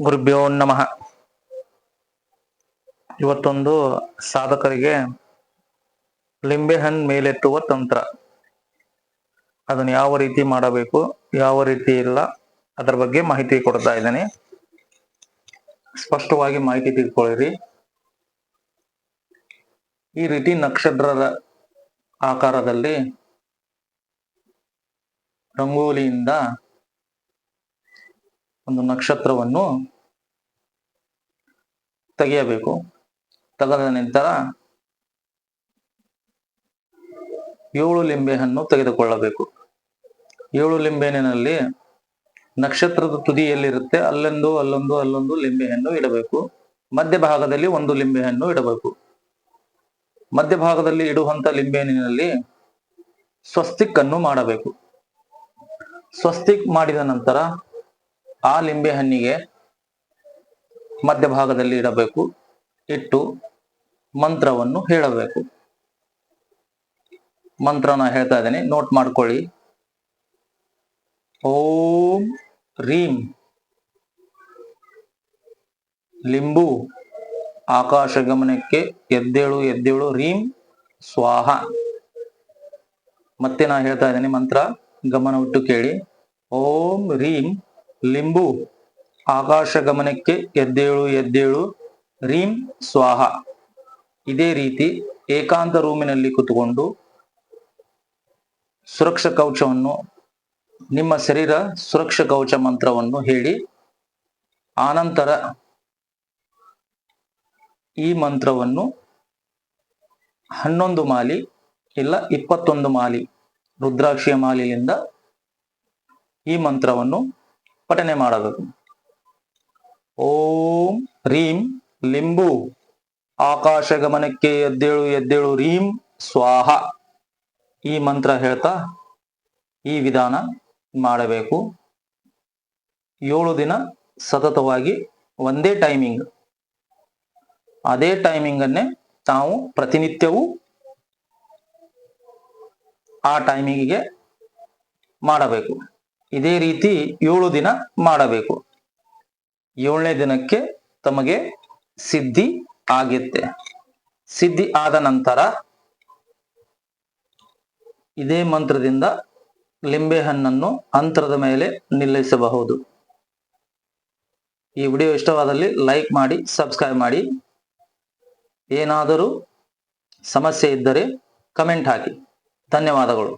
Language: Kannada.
ಗುರುಭ್ಯೋ ನಮಃ. ಇವತ್ತೊಂದು ಸಾಧಕರಿಗೆ ಲಿಂಬೆಹಣ್ಣು ಮೇಲೆತ್ತುವ ತಂತ್ರ, ಅದನ್ನು ಯಾವ ರೀತಿ ಮಾಡಬೇಕು, ಯಾವ ರೀತಿ ಇಲ್ಲ, ಅದರ ಬಗ್ಗೆ ಮಾಹಿತಿ ಕೊಡ್ತಾ ಇದ್ದೇನೆ. ಸ್ಪಷ್ಟವಾಗಿ ಮಾಹಿತಿ ತಿಳ್ಕೊಳ್ಳಿರಿ. ಈ ರೀತಿ ನಕ್ಷತ್ರದ ಆಕಾರದಲ್ಲಿ ರಂಗೋಲಿಯಿಂದ ಒಂದು ನಕ್ಷತ್ರವನ್ನು ತೆಗೆಯಬೇಕು. ತೆಗೆದ ನಂತರ 7 ಲಿಂಬೆಹಣ್ಣು ತೆಗೆದುಕೊಳ್ಳಬೇಕು. 7 ಲಿಂಬೆಹಣ್ಣಿನಲ್ಲಿ ನಕ್ಷತ್ರದ ತುದಿಯಲ್ಲಿರುತ್ತೆ ಅಲ್ಲೊಂದು ಲಿಂಬೆಹಣ್ಣು ಇಡಬೇಕು. ಮಧ್ಯಭಾಗದಲ್ಲಿ 1 ಲಿಂಬೆಹಣ್ಣು ಇಡಬೇಕು. ಮಧ್ಯಭಾಗದಲ್ಲಿ ಇಡುವಂತ ಲಿಂಬೆಹಣ್ಣಿನಲ್ಲಿ ಸ್ವಸ್ತಿಕ್ ಅನ್ನು ಮಾಡಬೇಕು. ಸ್ವಸ್ತಿಕ್ ಮಾಡಿದ ನಂತರ ಆ ಲಿಂಬೆಹಣ್ಣಿಗೆ ಮಧ್ಯಭಾಗದಲ್ಲಿ ಇಡಬೇಕು. ಇಟ್ಟು ಮಂತ್ರವನ್ನು ಹೇಳಬೇಕು. ಮಂತ್ರನ ಹೇಳ್ತಾ ಇದ್ದೇನೆ, ನೋಟ್ ಮಾಡ್ಕೊಳ್ಳಿ. ಓಂ ರೀಂ ಲಿಂಬು ಆಕಾಶ ಗಮನಕ್ಕೆ ಎದ್ದೇಳು ಎದ್ದೇಳು ರೀಂ ಸ್ವಾಹ. ಮತ್ತೆ ನಾ ಹೇಳ್ತಾ ಇದ್ದೇನೆ, ಮಂತ್ರ ಗಮನವಿಟ್ಟು ಕೇಳಿ. ಓಂ ರೀಂ ಲಿಂಬು ಆಕಾಶ ಗಮನಕ್ಕೆ ಎದ್ದೇಳು ಎದ್ದೇಳು ರೀಂ ಸ್ವಾಹ. ಇದೇ ರೀತಿ ಏಕಾಂತ ರೂಮಿನಲ್ಲಿ ಕುತ್ಕೊಂಡು ಸುರಕ್ಷಾ ಕವಚವನ್ನು, ನಿಮ್ಮ ಶರೀರ ಸುರಕ್ಷಾ ಕವಚ ಮಂತ್ರವನ್ನು ಹೇಳಿ, ಆನಂತರ ಈ ಮಂತ್ರವನ್ನು 11 ಮಾಲಿ ಇಲ್ಲ 21 ಮಾಲಿ ರುದ್ರಾಕ್ಷಿಯ ಮಾಲೆಯಿಂದ ಈ ಮಂತ್ರವನ್ನು ಪಠನೆ ಮಾಡಬೇಕು. ಓಂ ರೀಂ ಲಿಂಬು ಆಕಾಶ ಗಮನಕ್ಕೆ ಎದ್ದೇಳು ಎದ್ದೇಳು ರೀಂ ಸ್ವಾಹ. ಈ ಮಂತ್ರ ಹೇಳ್ತಾ ಈ ವಿಧಾನ ಮಾಡಬೇಕು. 7 ದಿನ ಸತತವಾಗಿ ಒಂದೇ ಟೈಮಿಂಗ್, ಅದೇ ಟೈಮಿಂಗ್ ಅನ್ನೇ ತಾವು ಪ್ರತಿನಿತ್ಯವೂ ಆ ಟೈಮಿಂಗಿಗೆ ಮಾಡಬೇಕು. ಇದೇ ರೀತಿ 7 ದಿನ ಮಾಡಬೇಕು. 7ನೇ ದಿನಕ್ಕೆ ತಮಗೆ ಸಿದ್ಧಿ ಆಗುತ್ತೆ. ಸಿದ್ಧಿ ಆದ ನಂತರ ಇದೇ ಮಂತ್ರದಿಂದ ಲಿಂಬೆಹಣ್ಣನ್ನು ಅಂತರದ ಮೇಲೆ ನಿಲ್ಲಿಸಬಹುದು. ಈ ವಿಡಿಯೋ ಇಷ್ಟವಾದಲ್ಲಿ ಲೈಕ್ ಮಾಡಿ, ಸಬ್ಸ್ಕ್ರೈಬ್ ಮಾಡಿ. ಏನಾದರೂ ಸಮಸ್ಯೆ ಇದ್ದರೆ ಕಮೆಂಟ್ ಹಾಕಿ. ಧನ್ಯವಾದಗಳು.